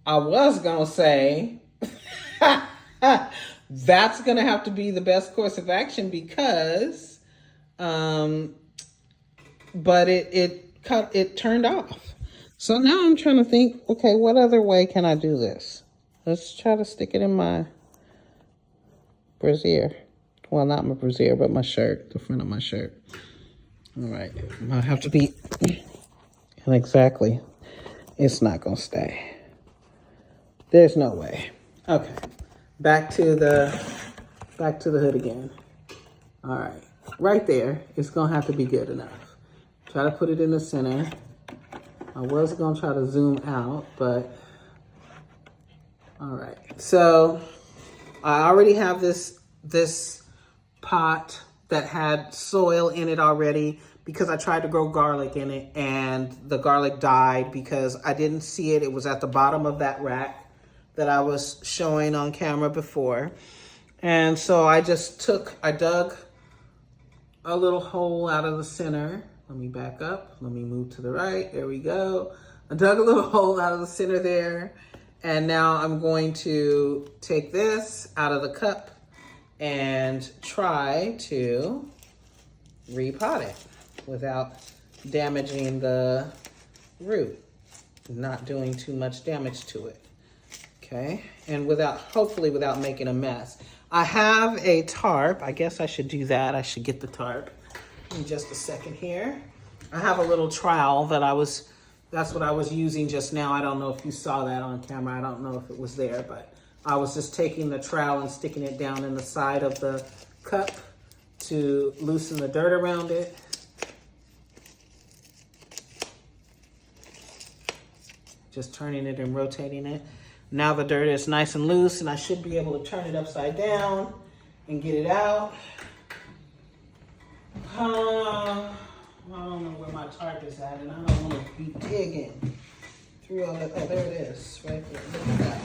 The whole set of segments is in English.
I was gonna say that's gonna have to be the best course of action because, um, but it turned off. So now I'm trying to think. Okay, what other way can I do this? Let's try to stick it in my brassiere. Well, not my brassiere, but my shirt, the front of my shirt. All right, I have to be, and exactly, it's not gonna stay. There's no way. Okay, back to the hood again. All right, right there. It's gonna have to be good enough. Try to put it in the center. I was gonna try to zoom out, but all right. So I already have this pot that had soil in it already because I tried to grow garlic in it and the garlic died because I didn't see it. It was at the bottom of that rack that I was showing on camera before. And so I dug a little hole out of the center. Let me back up. Let me move to the right. There we go. I dug a little hole out of the center there. And now I'm going to take this out of the cup and try to repot it without damaging the root, not doing too much damage to it. Okay, and hopefully without making a mess. I have a tarp. I guess I should do that. I should get the tarp in just a second here. I have a little trowel that's what I was using just now. I don't know if you saw that on camera. I don't know if it was there, but I was just taking the trowel and sticking it down in the side of the cup to loosen the dirt around it. Just turning it and rotating it. Now the dirt is nice and loose and I should be able to turn it upside down and get it out. I don't know where my tarp is at and I don't want to be digging through all that. Oh, there it is, right there. Look at that.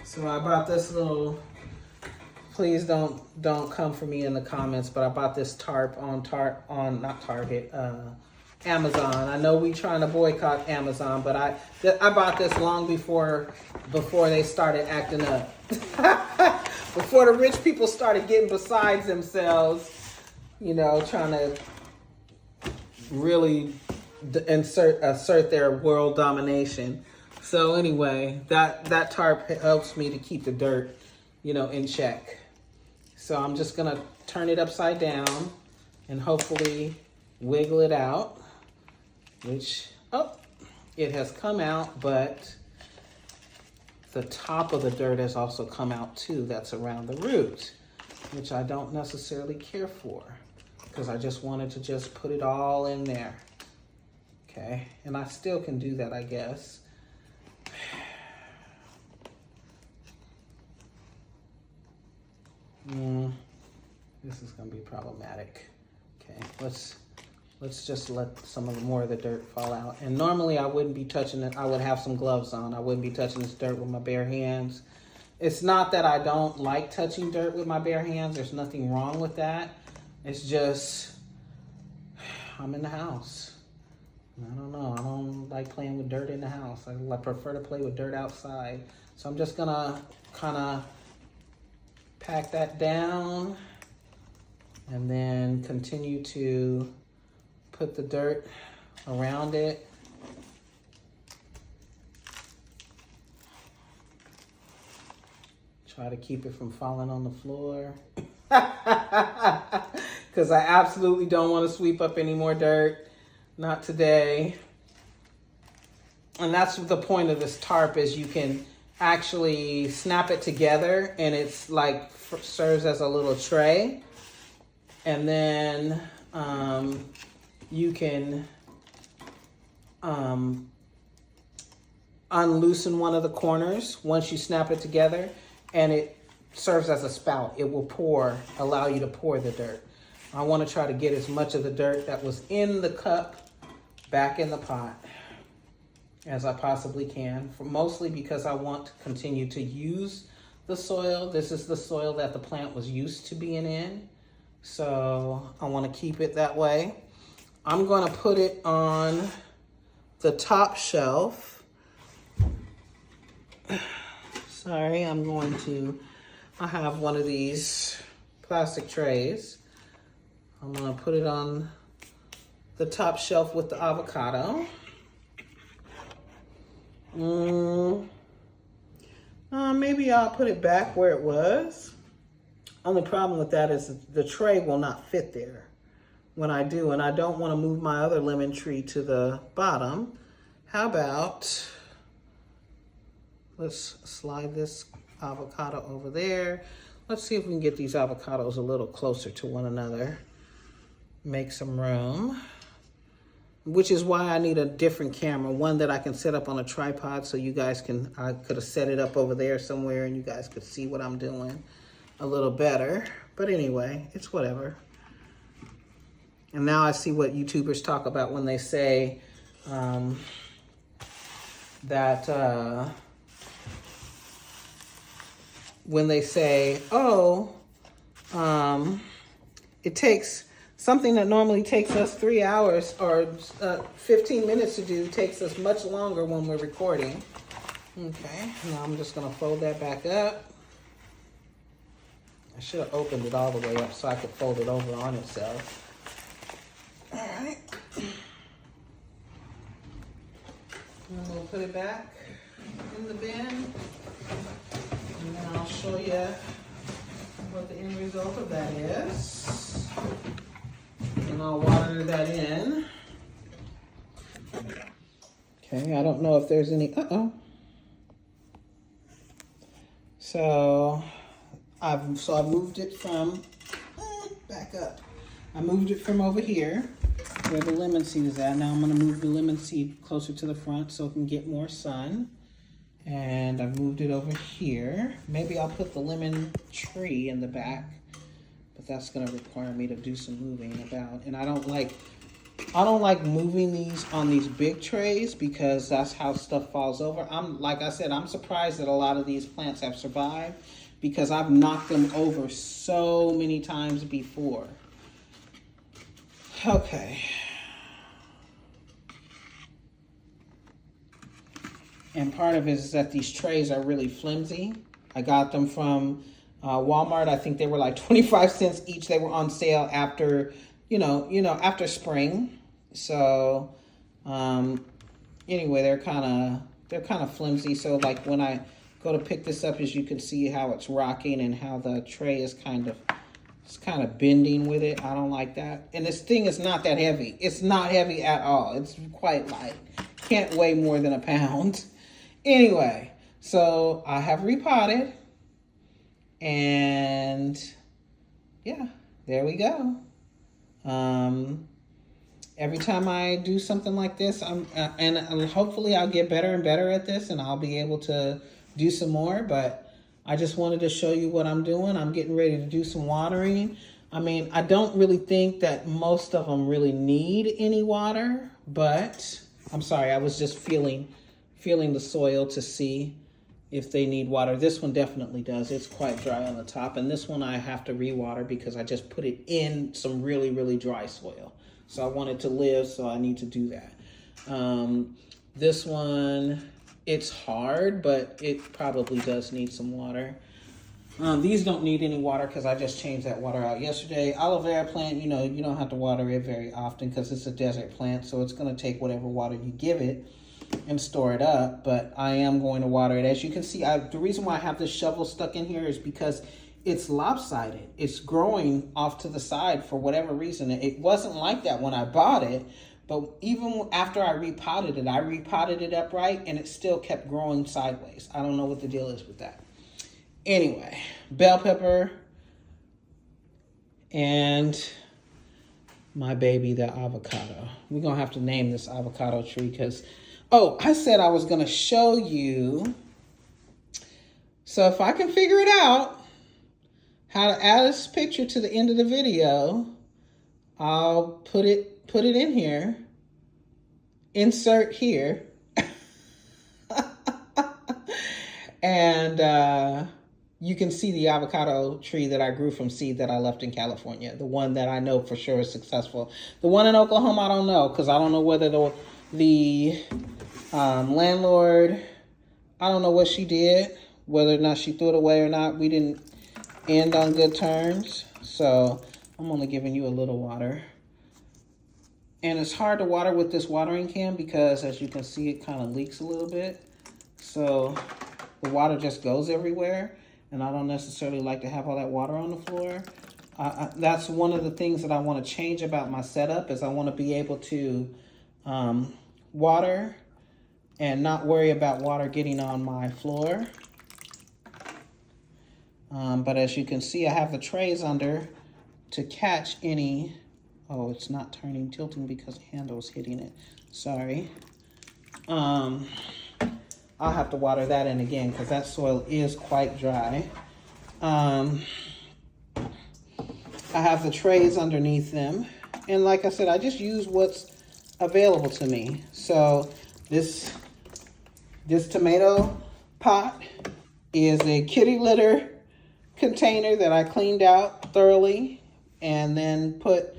So I bought this little, please don't come for me in the comments, but I bought this tarp on not Target, Amazon. I know we trying to boycott Amazon, but I bought this long before they started acting up. Before the rich people started getting besides themselves, trying to really assert their world domination. So anyway, that tarp helps me to keep the dirt, in check. So I'm just gonna turn it upside down and hopefully wiggle it out, which, it has come out, but the top of the dirt has also come out too. That's around the root, which I don't necessarily care for because I just wanted to just put it all in there. Okay, and I still can do that, I guess. This is gonna be problematic. Okay, let's just let more of the dirt fall out. And normally I wouldn't be touching it. I would have some gloves on. I wouldn't be touching this dirt with my bare hands. It's not that I don't like touching dirt with my bare hands. There's nothing wrong with that. It's just, I'm in the house. I don't know. I don't like playing with dirt in the house. I prefer to play with dirt outside. So I'm just gonna kind of pack that down and then continue to put the dirt around it. Try to keep it from falling on the floor. Because I absolutely don't want to sweep up any more dirt. Not today. And that's the point of this tarp, is you can actually snap it together and it's like serves as a little tray. And then you can unloosen one of the corners once you snap it together, and it serves as a spout. It will allow you to pour the dirt. I want to try to get as much of the dirt that was in the cup back in the pot as I possibly can, mostly because I want to continue to use the soil. This is the soil that the plant was used to being in, so I want to keep it that way. I'm going to put it on the top shelf. Sorry, I have one of these plastic trays. I'm gonna put it on the top shelf with the avocado. Maybe I'll put it back where it was. Only problem with that is the tray will not fit there when I do, and I don't want to move my other lemon tree to the bottom. How about, let's slide this avocado over there. Let's see if we can get these avocados a little closer to one another. Make some room, which is why I need a different camera, one that I can set up on a tripod so you guys can, I could have set it up over there somewhere and you guys could see what I'm doing a little better. But anyway, it's whatever. And now I see what YouTubers talk about when they say it takes something that normally takes us 3 hours or 15 minutes to do takes us much longer when we're recording. Okay, now I'm just gonna fold that back up. I should have opened it all the way up so I could fold it over on itself. All right. And we'll put it back in the bin. And then I'll show you what the end result of that is. And I'll water that in. Okay, I don't know if there's any, So I've moved it from, back up. I moved it from over here where the lemon seed is at. Now I'm gonna move the lemon seed closer to the front so it can get more sun. And I've moved it over here. Maybe I'll put the lemon tree in the back, but that's gonna require me to do some moving about. And I don't like moving these on these big trays because that's how stuff falls over. Like I said, I'm surprised that a lot of these plants have survived because I've knocked them over so many times before. Okay. And part of it is that these trays are really flimsy. I got them from Walmart. I think they were like 25 cents each. They were on sale after, after spring. So, anyway, they're kind of flimsy. So like when I go to pick this up, as you can see how it's rocking and how the tray is kind of bending with it. I don't like that. And this thing is not that heavy. It's not heavy at all. It's quite light. Can't weigh more than a pound. Anyway, so I have repotted. And yeah, there we go. Every time I do something like this, and hopefully I'll get better and better at this and I'll be able to do some more, but I just wanted to show you what I'm doing. I'm getting ready to do some watering. I mean, I don't really think that most of them really need any water, but I'm sorry, I was just feeling the soil to see if they need water. This one definitely does. It's quite dry on the top, and this one I have to rewater because I just put it in some really, really dry soil. So I want it to live, so I need to do that. This one, it's hard, but it probably does need some water. These don't need any water because I just changed that water out yesterday. Aloe vera plant, you don't have to water it very often because it's a desert plant, so it's going to take whatever water you give it and store it up, but I am going to water it. As you can see, the reason why I have this shovel stuck in here is because it's lopsided. It's growing off to the side for whatever reason. It wasn't like that when I bought it, but even after I repotted it upright and it still kept growing sideways. I don't know what the deal is with that. Anyway, bell pepper and my baby, the avocado. We're going to have to name this avocado tree because, I said I was going to show you. So if I can figure it out, how to add this picture to the end of the video, I'll put it in here. Insert here. And you can see the avocado tree that I grew from seed that I left in California. The one that I know for sure is successful. The one in Oklahoma, I don't know, because I don't know whether The landlord, I don't know what she did, whether or not she threw it away or not. We didn't end on good terms. So I'm only giving you a little water. And it's hard to water with this watering can because, as you can see, it kind of leaks a little bit. So the water just goes everywhere. And I don't necessarily like to have all that water on the floor. That's one of the things that I want to change about my setup is I want to be able to water and not worry about water getting on my floor. But as you can see, I have the trays under to catch any. Oh, it's not tilting because the handle is hitting it. Sorry. I'll have to water that in again because that soil is quite dry. I have the trays underneath them. And like I said, I just use what's available to me. So this tomato pot is a kitty litter container that I cleaned out thoroughly and then put,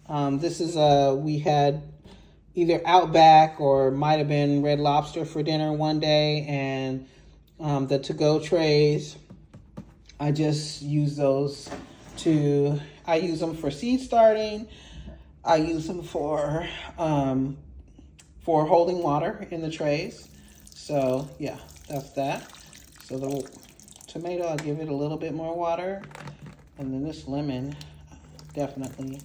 we had either Outback or might have been Red Lobster for dinner one day, and the to-go trays, I just use those I use them for seed starting. I use them for holding water in the trays. So yeah, that's that. So the tomato, I'll give it a little bit more water. And then this lemon definitely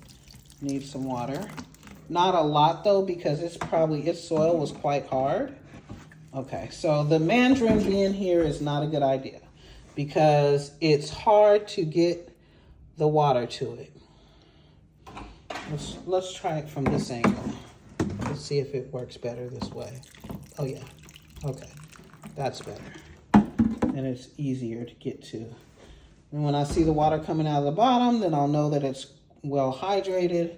needs some water. Not a lot though, because its soil was quite hard. Okay, so the mandarin being here is not a good idea because it's hard to get the water to it. Let's try it from this angle. Let's see if it works better this way. Oh yeah, okay, that's better. And it's easier to get to. And when I see the water coming out of the bottom, then I'll know that it's well hydrated.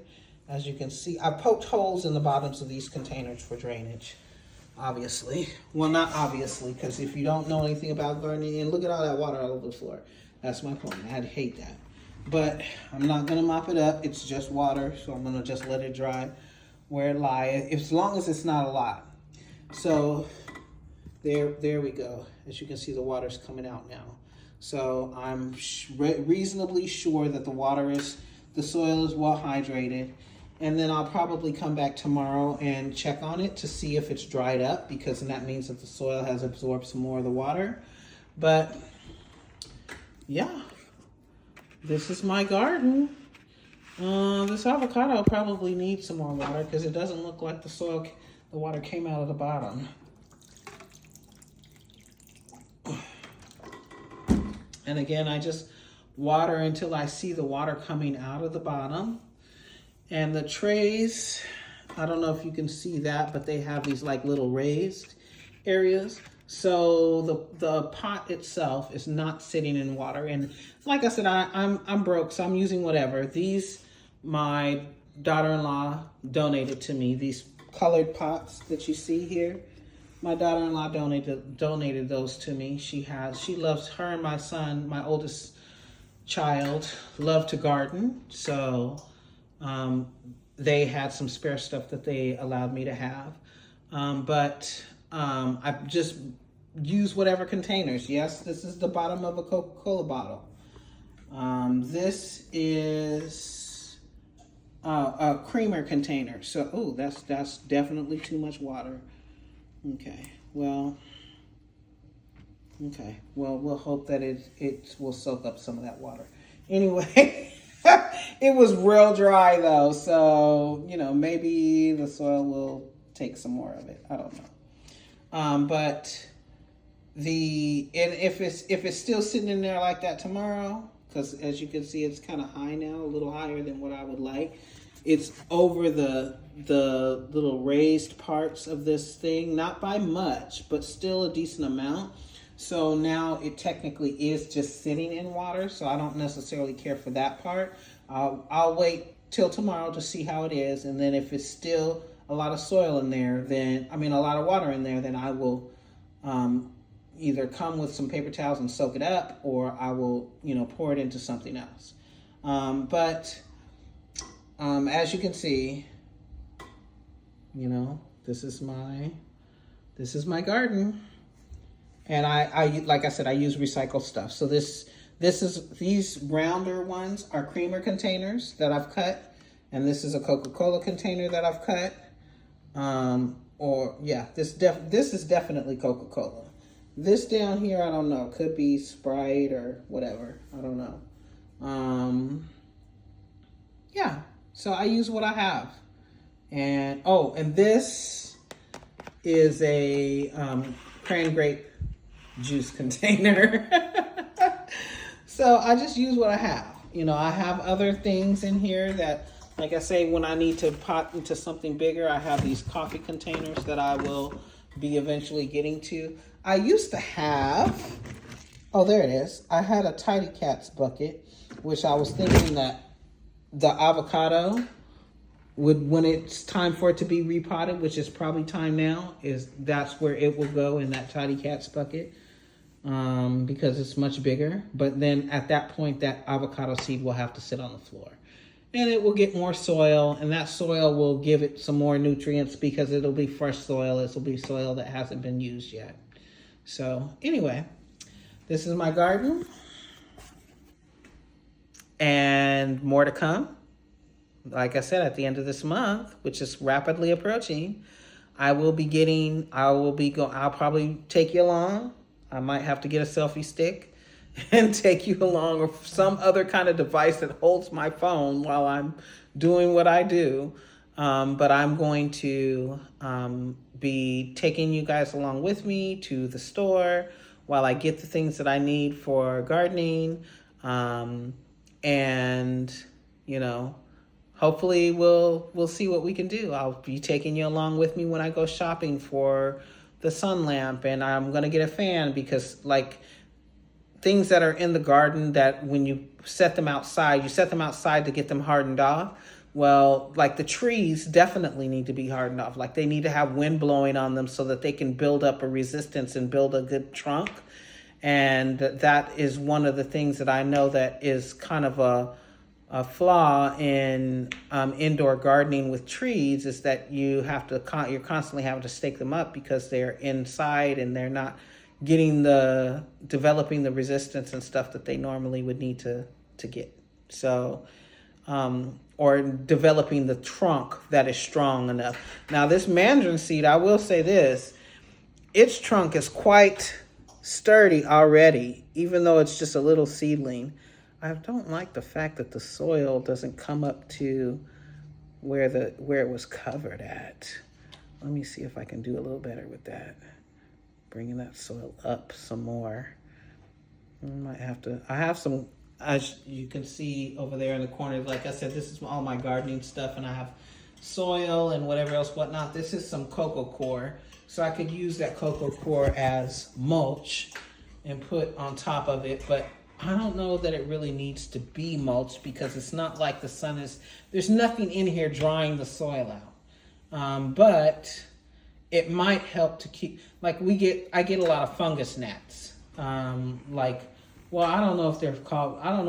As you can see, I poked holes in the bottoms of these containers for drainage, obviously. Well, not obviously, because if you don't know anything about gardening, and look at all that water all over the floor. That's my point. I'd hate that. But I'm not going to mop it up. It's just water, so I'm going to just let it dry where it lies, as long as it's not a lot. So there we go. As you can see, the water's coming out now. So I'm reasonably sure that the soil is well hydrated. And then I'll probably come back tomorrow and check on it to see if it's dried up, because then that means that the soil has absorbed some more of the water. But yeah, this is my garden. This avocado probably needs some more water because it doesn't look like the water came out of the bottom. And again, I just water until I see the water coming out of the bottom. And the trays, I don't know if you can see that, but they have these like little raised areas. So the pot itself is not sitting in water. And like I said, I'm broke, so I'm using whatever. These, my daughter-in-law donated to me, these colored pots that you see here. My daughter-in-law donated those to me. She loves, her and my son, my oldest child, love to garden. So they had some spare stuff that they allowed me to have. I just use whatever containers. Yes, this is the bottom of a Coca-Cola bottle. This is a creamer container. So, that's definitely too much water. Okay, well, we'll hope that it will soak up some of that water. Anyway, it was real dry though, so, maybe the soil will take some more of it. I don't know. But if it's still sitting in there like that tomorrow, because as you can see, it's kind of high now, a little higher than what I would like. It's over the little raised parts of this thing, not by much, but still a decent amount. So now it technically is just sitting in water, so I don't necessarily care for that part. I'll wait till tomorrow to see how it is, and then if it's still a lot of soil in there, a lot of water in there, then I will either come with some paper towels and soak it up, or I will, pour it into something else. As you can see, This is my garden. And I like I said, I use recycled stuff. So these rounder ones are creamer containers that I've cut. And this is a Coca-Cola container that I've cut. This is definitely Coca-Cola. This down here, I don't know. Could be Sprite or whatever. I don't know. Yeah. So I use what I have. And this is a cran grape juice container. So I just use what I have. You know, I have other things in here that, like I say, when I need to pot into something bigger, I have these coffee containers that I will be eventually getting to. I used to have, oh, there it is. I had a Tidy Cats bucket, which I was thinking that the avocado would, when it's time for it to be repotted, which is probably time now, that's where it will go, in that Tidy Cats bucket, because it's much bigger. But then at that point, that avocado seed will have to sit on the floor. And it will get more soil, and that soil will give it some more nutrients because it'll be fresh soil. This will be soil that hasn't been used yet. So anyway, this is my garden, and more to come. Like I said, at the end of this month, which is rapidly approaching, I'll probably take you along. I might have to get a selfie stick and take you along, or some other kind of device that holds my phone while I'm doing what I do. But I'm going to be taking you guys along with me to the store while I get the things that I need for gardening. And, you know, hopefully we'll see what we can do. I'll be taking you along with me when I go shopping for the sun lamp, and I'm going to get a fan because, like, things that are in the garden that when you set them outside to get them hardened off. Well, like the trees definitely need to be hardened off. Like they need to have wind blowing on them so that they can build up a resistance and build a good trunk. And that is one of the things that I know that is kind of a flaw in indoor gardening with trees, is that you're constantly having to stake them up because they're inside and they're not developing the resistance and stuff that they normally would need to get. So, or developing the trunk that is strong enough. Now this mandarin seed, I will say this, its trunk is quite sturdy already, even though it's just a little seedling. I don't like the fact that the soil doesn't come up to where it was covered at. Let me see if I can do a little better with that. Bringing that soil up some more. I have some, as you can see over there in the corner, like I said, this is all my gardening stuff, and I have soil and whatever else, whatnot. This is some cocoa coir. So I could use that cocoa coir as mulch and put on top of it, but I don't know that it really needs to be mulch because it's not like there's nothing in here drying the soil out. But it might help to keep, like I get a lot of fungus gnats. I don't know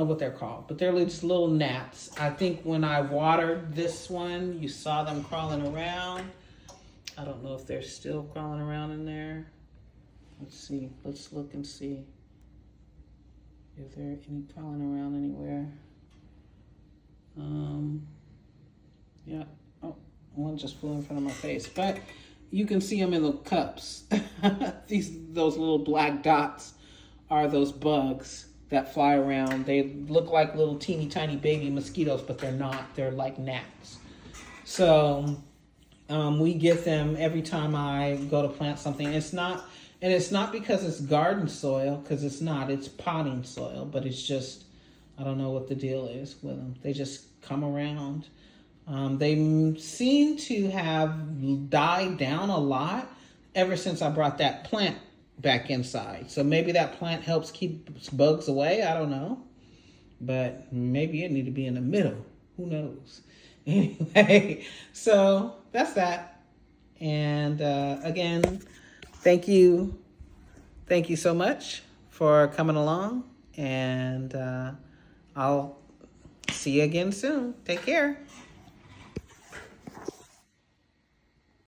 what they're called, but they're just little gnats. I think when I watered this one, you saw them crawling around. I don't know if they're still crawling around in there. Let's see, let's look and see. Is there any crawling around anywhere? Yeah. Oh, one just flew in front of my face. But you can see them in the cups. Those little black dots are those bugs that fly around. They look like little teeny tiny baby mosquitoes, but they're not. They're like gnats. So we get them every time I go to plant something. It's not because it's garden soil, because it's not. It's potting soil, but it's just, I don't know what the deal is with them. They just come around. They seem to have died down a lot ever since I brought that plant back inside. So maybe that plant helps keep bugs away. I don't know. But maybe it need to be in the middle. Who knows? Anyway, so that's that. And again, thank you so much for coming along, and I'll see you again soon. Take care.